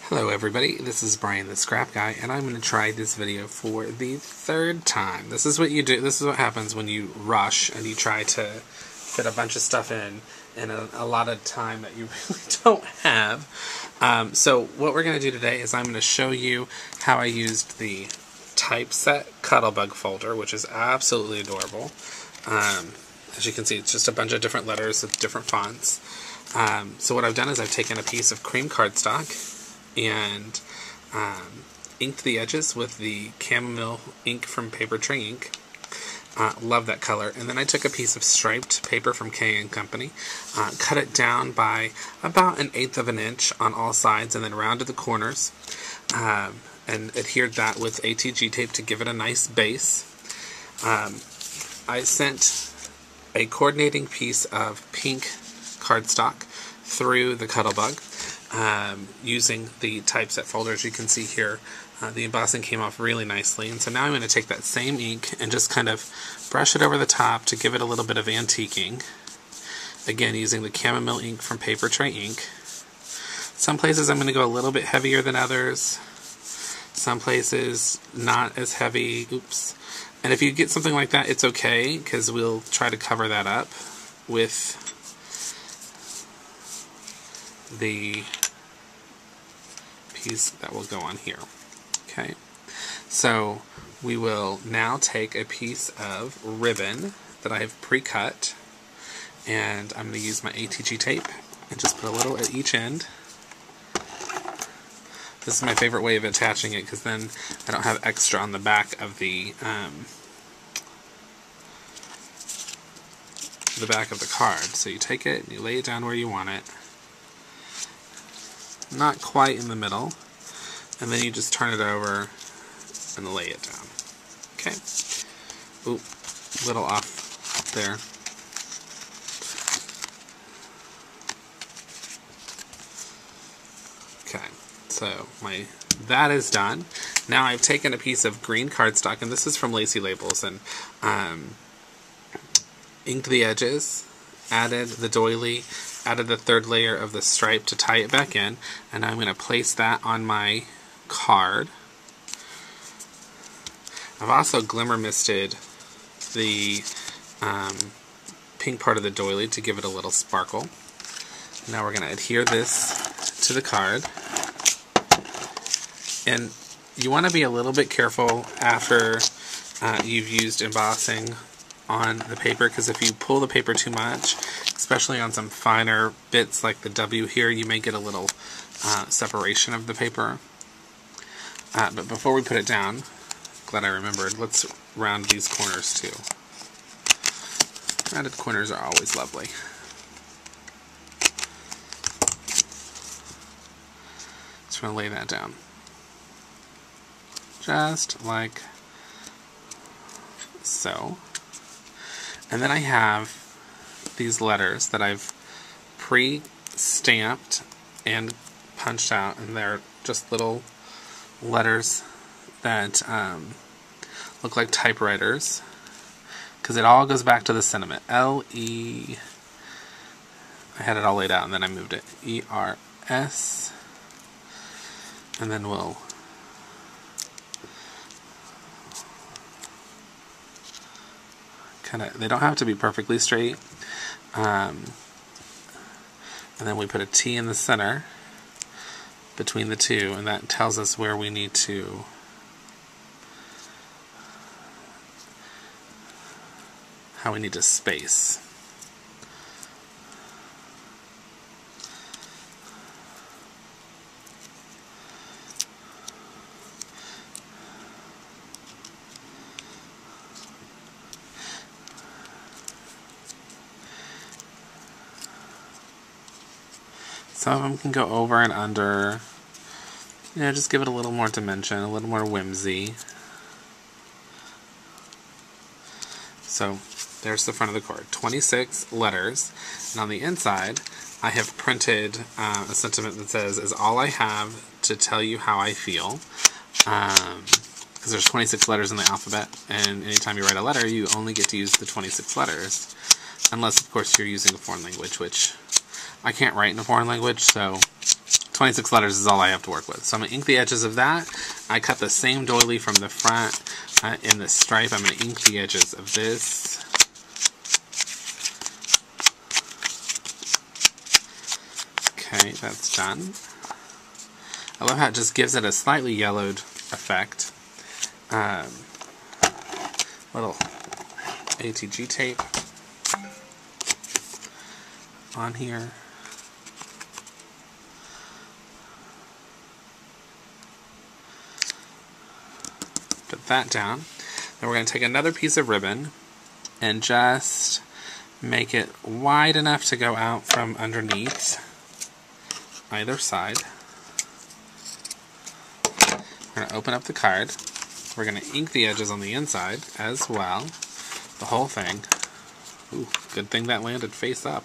Hello everybody, this is Brian the Scrap Guy, and I'm going to try this video for the third time. This is what you do, this is what happens when you rush and you try to fit a bunch of stuff in a lot of time that you really don't have. So what we're going to do today is I'm going to show you how I used the Typeset Cuttlebug folder, which is absolutely adorable. As you can see, it's just a bunch of different letters with different fonts. So what I've done is I've taken a piece of cream cardstock and inked the edges with the chamomile ink from Paper Tray Ink. Love that color. And then I took a piece of striped paper from K & Company, cut it down by about 1/8 of an inch on all sides, and then rounded the corners, and adhered that with ATG tape to give it a nice base. I sent a coordinating piece of pink cardstock through the Cuttlebug, using the Typeset folder. As you can see here, the embossing came off really nicely, and so now I'm going to take that same ink and just kind of brush it over the top to give it a little bit of antiquing, again using the chamomile ink from Paper Tray Ink. Some places I'm going to go a little bit heavier than others, some places not as heavy. Oops. And if you get something like that, it's okay, because we'll try to cover that up with the piece that will go on here. Okay, so we will now take a piece of ribbon that I have pre-cut, and I'm going to use my ATG tape and just put a little at each end. This is my favorite way of attaching it, because then I don't have extra on the back of the card. So you take it and you lay it down where you want it, not quite in the middle, and then you just turn it over and lay it down. Okay. Oop, little off there. Okay, so that is done. Now I've taken a piece of green cardstock, and this is from Lacy Labels, and inked the edges, added the doily, added the third layer of the stripe to tie it back in, and I'm going to place that on my card. I've also glimmer misted the pink part of the doily to give it a little sparkle. Now we're going to adhere this to the card, and you want to be a little bit careful after you've used embossing on the paper, because if you pull the paper too much, especially on some finer bits like the W here, you may get a little separation of the paper. But before we put it down, glad I remembered, let's round these corners too. Rounded corners are always lovely. Just want to lay that down. Just like so. And then I have these letters that I've pre-stamped and punched out, and they're just little letters that look like typewriters, because it all goes back to the sentiment. L-E, I had it all laid out and then I moved it. E-R-S, and then we'll they don't have to be perfectly straight. And then we put a T in the center between the two, and that tells us where we need to how we need to space. Some of them can go over and under. Just give it a little more dimension, a little more whimsy. So there's the front of the card. 26 letters. And on the inside, I have printed a sentiment that says, "Is all I have to tell you how I feel." Because there's 26 letters in the alphabet, and anytime you write a letter, you only get to use the 26 letters. Unless, of course, you're using a foreign language, which I can't write in a foreign language, so 26 letters is all I have to work with. So I'm going to ink the edges of that. I cut the same doily from the front in the stripe. I'm going to ink the edges of this. Okay, that's done. I love how it just gives it a slightly yellowed effect. Little ATG tape on here. Put that down. Then we're going to take another piece of ribbon and just make it wide enough to go out from underneath either side. We're going to open up the card. We're going to ink the edges on the inside as well. The whole thing. Ooh, good thing that landed face up.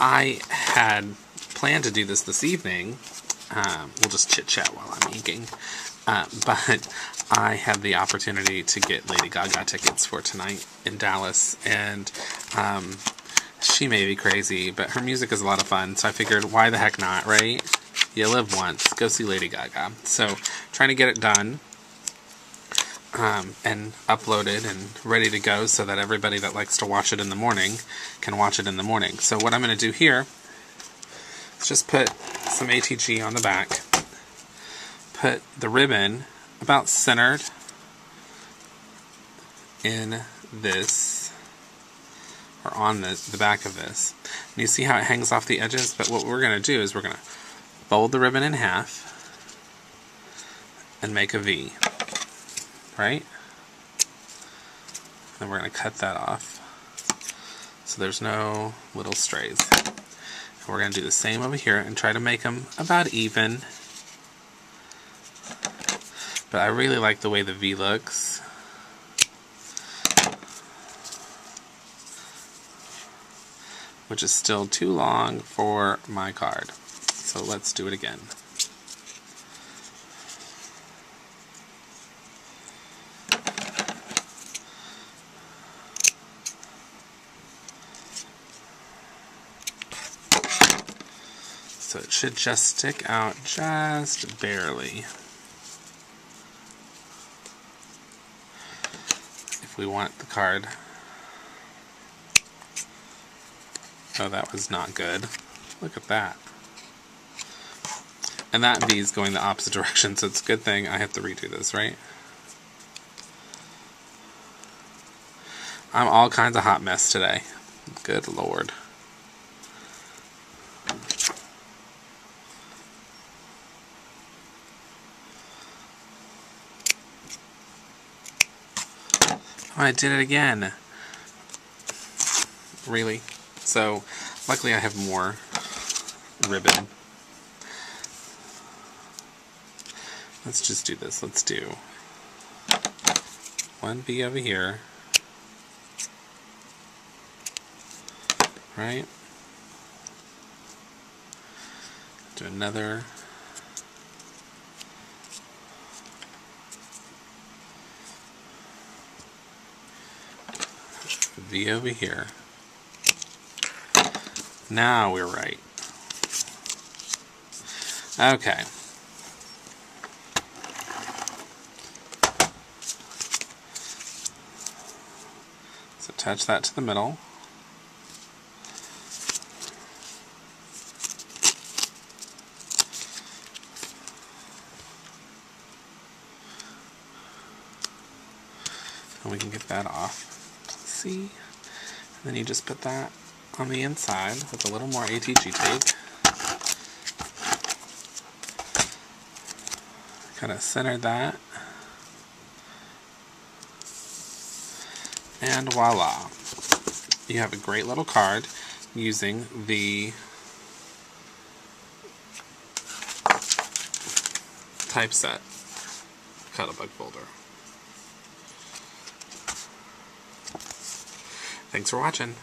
I had planned to do this evening. We'll just chit-chat while I'm inking. But I had the opportunity to get Lady Gaga tickets for tonight in Dallas, and she may be crazy, but her music is a lot of fun, so I figured, why the heck not, right? You live once. Go see Lady Gaga. So, trying to get it done and uploaded and ready to go so that everybody that likes to watch it in the morning can watch it in the morning. So what I'm going to do here is just put some ATG on the back, put the ribbon about centered in this, or on the back of this. And you see how it hangs off the edges? But what we're going to do is we're going to fold the ribbon in half and make a V, right? Then we're going to cut that off so there's no little strays. And we're going to do the same over here and try to make them about even. But I really like the way the V looks. Which is still too long for my card. So let's do it again. So it should just stick out just barely. If we want the card. Oh, that was not good. Look at that. And that V is going the opposite direction, so it's a good thing I have to redo this, right? I'm all kinds of hot mess today. Good Lord. Oh, I did it again. Really? So, luckily I have more ribbon. Let's just do this. Let's do one V over here. Right? Do another. V over here. Now we're right. Okay. So attach that to the middle. And we can get that off. See? And then you just put that on the inside with a little more ATG tape. Kind of center that. And voila. You have a great little card using the typeset Cut-A-Bug folder. Thanks for watching.